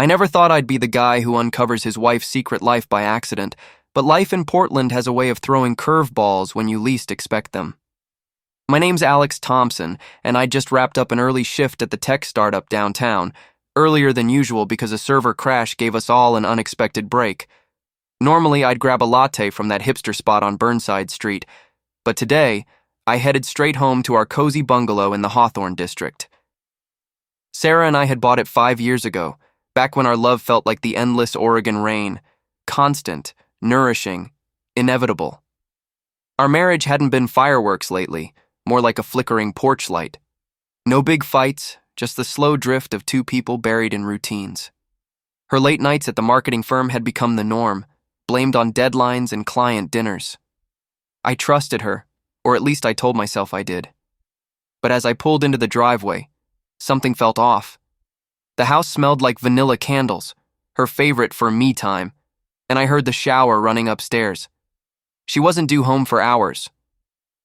I never thought I'd be the guy who uncovers his wife's secret life by accident, but life in Portland has a way of throwing curveballs when you least expect them. My name's Alex Thompson, and I just wrapped up an early shift at the tech startup downtown, earlier than usual because a server crash gave us all an unexpected break. Normally, I'd grab a latte from that hipster spot on Burnside Street, but today, I headed straight home to our cozy bungalow in the Hawthorne district. Sarah and I had bought it 5 years ago, back when our love felt like the endless Oregon rain, constant, nourishing, inevitable. Our marriage hadn't been fireworks lately, more like a flickering porch light. No big fights, just the slow drift of two people buried in routines. Her late nights at the marketing firm had become the norm, blamed on deadlines and client dinners. I trusted her, or at least I told myself I did. But as I pulled into the driveway, something felt off. The house smelled like vanilla candles, her favorite for me time, and I heard the shower running upstairs. She wasn't due home for hours.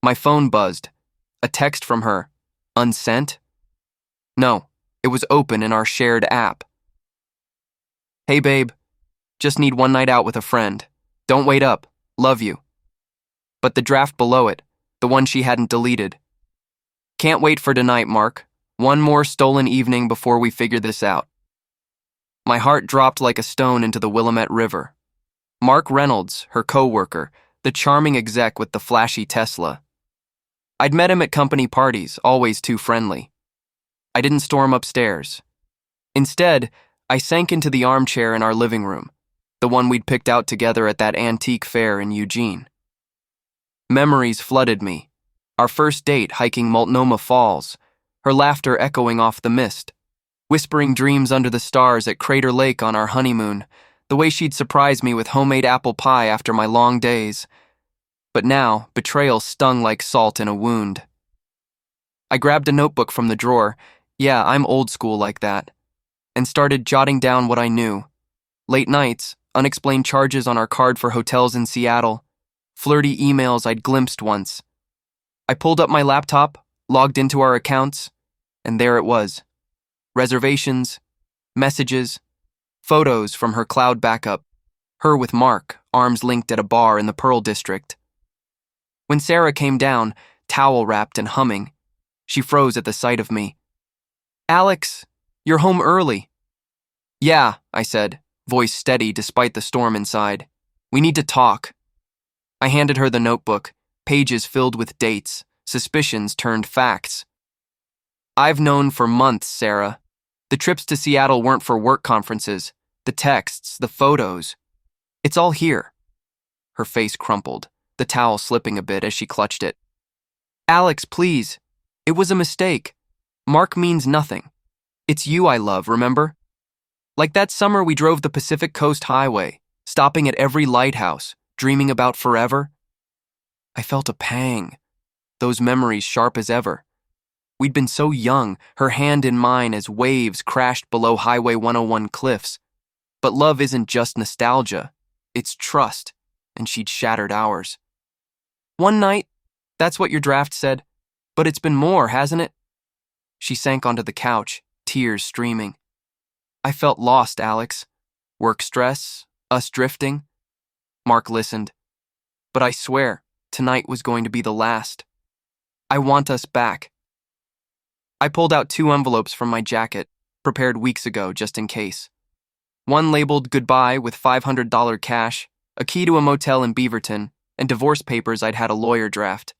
My phone buzzed. A text from her. Unsent? No, it was open in our shared app. Hey babe, just need one night out with a friend. Don't wait up. Love you. But the draft below it, the one she hadn't deleted. Can't wait for tonight, Mark. One more stolen evening before we figure this out. My heart dropped like a stone into the Willamette River. Mark Reynolds, her co-worker, the charming exec with the flashy Tesla. I'd met him at company parties, always too friendly. I didn't storm upstairs. Instead, I sank into the armchair in our living room, the one we'd picked out together at that antique fair in Eugene. Memories flooded me. Our first date hiking Multnomah Falls, her laughter echoing off the mist, whispering dreams under the stars at Crater Lake on our honeymoon, the way she'd surprise me with homemade apple pie after my long days. But now, betrayal stung like salt in a wound. I grabbed a notebook from the drawer, yeah, I'm old school like that, and started jotting down what I knew. Late nights, unexplained charges on our card for hotels in Seattle, flirty emails I'd glimpsed once. I pulled up my laptop, logged into our accounts, and there it was. Reservations, messages, photos from her cloud backup, her with Mark, arms linked at a bar in the Pearl District. When Sarah came down, towel-wrapped and humming, she froze at the sight of me. Alex, you're home early. Yeah, I said, voice steady despite the storm inside. We need to talk. I handed her the notebook, pages filled with dates, suspicions turned facts. I've known for months, Sarah. The trips to Seattle weren't for work conferences, the texts, the photos. It's all here. Her face crumpled, the towel slipping a bit as she clutched it. Alex, please. It was a mistake. Mark means nothing. It's you I love, remember? Like that summer we drove the Pacific Coast Highway, stopping at every lighthouse, dreaming about forever. I felt a pang, those memories sharp as ever. We'd been so young, her hand in mine as waves crashed below Highway 101 cliffs. But love isn't just nostalgia, it's trust, and she'd shattered ours. One night, that's what your draft said, but it's been more, hasn't it? She sank onto the couch, tears streaming. I felt lost, Alex. Work stress, us drifting. Mark listened. But I swear, tonight was going to be the last. I want us back. I pulled out 2 envelopes from my jacket, prepared weeks ago just in case. One labeled goodbye with $500 cash, a key to a motel in Beaverton, and divorce papers I'd had a lawyer draft.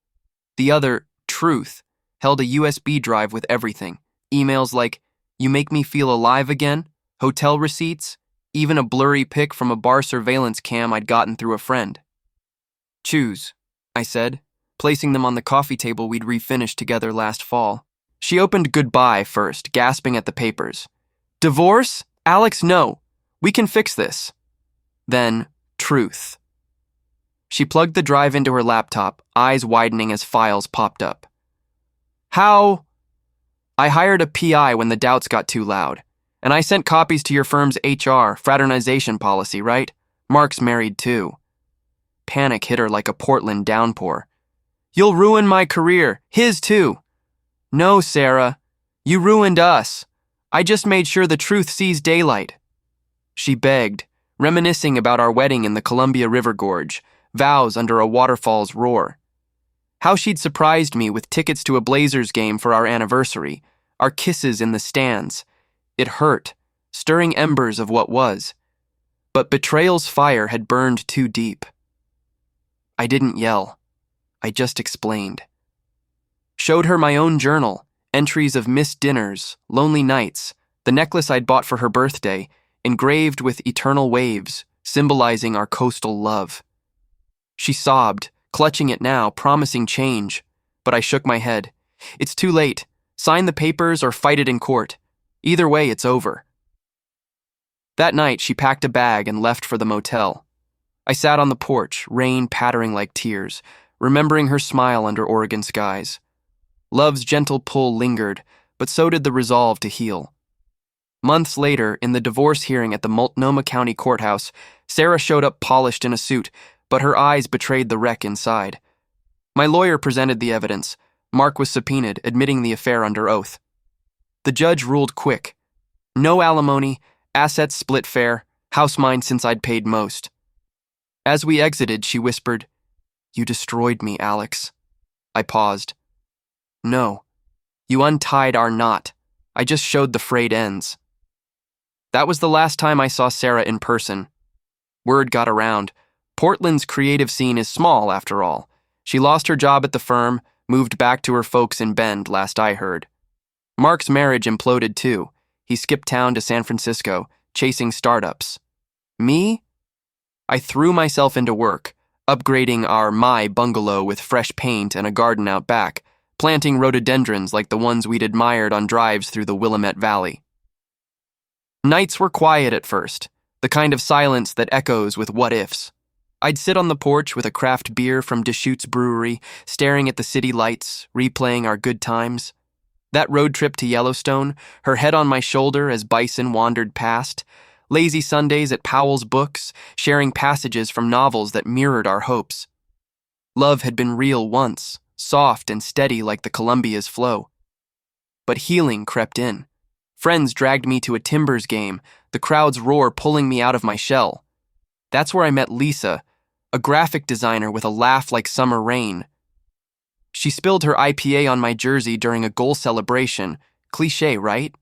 The other, truth, held a USB drive with everything. Emails like, you make me feel alive again, hotel receipts, even a blurry pic from a bar surveillance cam I'd gotten through a friend. Choose, I said, placing them on the coffee table we'd refinished together last fall. She opened goodbye first, gasping at the papers. Divorce? Alex, no. We can fix this. Then, truth. She plugged the drive into her laptop, eyes widening as files popped up. How? I hired a PI when the doubts got too loud, and I sent copies to your firm's HR, fraternization policy, right? Mark's married too. Panic hit her like a Portland downpour. You'll ruin my career, his too. No, Sarah, you ruined us. I just made sure the truth sees daylight. She begged, reminiscing about our wedding in the Columbia River Gorge, vows under a waterfall's roar. How she'd surprised me with tickets to a Blazers game for our anniversary, our kisses in the stands. It hurt, stirring embers of what was. But betrayal's fire had burned too deep. I didn't yell. I just explained. Showed her my own journal, entries of missed dinners, lonely nights, the necklace I'd bought for her birthday, engraved with eternal waves, symbolizing our coastal love. She sobbed, clutching it now, promising change, but I shook my head. It's too late. Sign the papers or fight it in court. Either way, it's over. That night, she packed a bag and left for the motel. I sat on the porch, rain pattering like tears, remembering her smile under Oregon skies. Love's gentle pull lingered, but so did the resolve to heal. Months later, in the divorce hearing at the Multnomah County Courthouse, Sarah showed up polished in a suit, but her eyes betrayed the wreck inside. My lawyer presented the evidence. Mark was subpoenaed, admitting the affair under oath. The judge ruled quick. No alimony, assets split fair, house mine since I'd paid most. As we exited, she whispered, "You destroyed me, Alex." I paused. "No, you untied our knot. I just showed the frayed ends." That was the last time I saw Sarah in person. Word got around. Portland's creative scene is small, after all. She lost her job at the firm, moved back to her folks in Bend, last I heard. Mark's marriage imploded too. He skipped town to San Francisco, chasing startups. Me? I threw myself into work, upgrading our My bungalow with fresh paint and a garden out back, planting rhododendrons like the ones we'd admired on drives through the Willamette Valley. Nights were quiet at first, the kind of silence that echoes with what-ifs. I'd sit on the porch with a craft beer from Deschutes Brewery, staring at the city lights, replaying our good times. That road trip to Yellowstone, her head on my shoulder as bison wandered past, lazy Sundays at Powell's Books, sharing passages from novels that mirrored our hopes. Love had been real once, soft and steady like the Columbia's flow. But healing crept in. Friends dragged me to a Timbers game, the crowd's roar pulling me out of my shell. That's where I met Lisa, a graphic designer with a laugh like summer rain. She spilled her IPA on my jersey during a goal celebration. Cliché, right?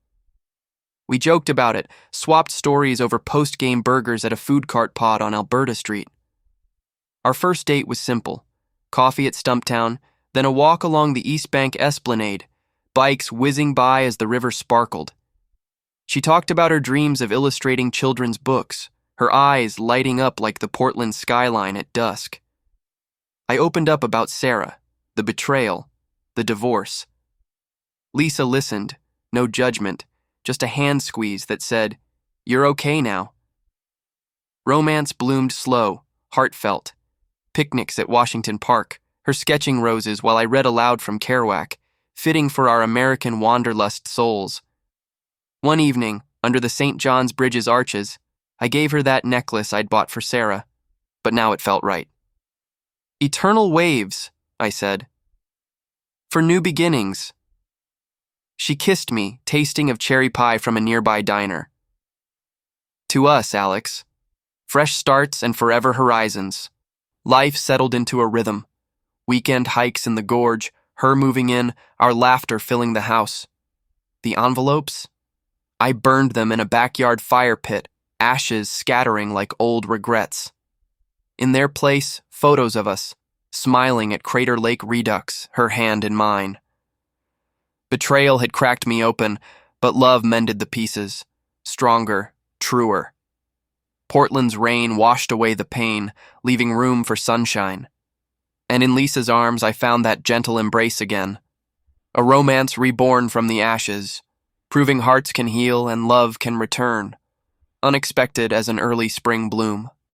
We joked about it, swapped stories over post-game burgers at a food cart pod on Alberta Street. Our first date was simple. Coffee at Stumptown, then a walk along the East Bank Esplanade, bikes whizzing by as the river sparkled. She talked about her dreams of illustrating children's books, her eyes lighting up like the Portland skyline at dusk. I opened up about Sarah, the betrayal, the divorce. Lisa listened, no judgment, just a hand squeeze that said, "You're okay now." Romance bloomed slow, heartfelt. Picnics at Washington Park, her sketching roses while I read aloud from Kerouac, fitting for our American wanderlust souls. One evening, under the St. John's Bridge's arches, I gave her that necklace I'd bought for Sarah, but now it felt right. "Eternal waves," I said. "For new beginnings." She kissed me, tasting of cherry pie from a nearby diner. To us, Alex, fresh starts and forever horizons. Life settled into a rhythm. Weekend hikes in the gorge, her moving in, our laughter filling the house. The envelopes? I burned them in a backyard fire pit, ashes scattering like old regrets. In their place, photos of us, smiling at Crater Lake Redux, her hand in mine. Betrayal had cracked me open, but love mended the pieces, stronger, truer. Portland's rain washed away the pain, leaving room for sunshine. And in Lisa's arms, I found that gentle embrace again. A romance reborn from the ashes, proving hearts can heal and love can return, unexpected as an early spring bloom.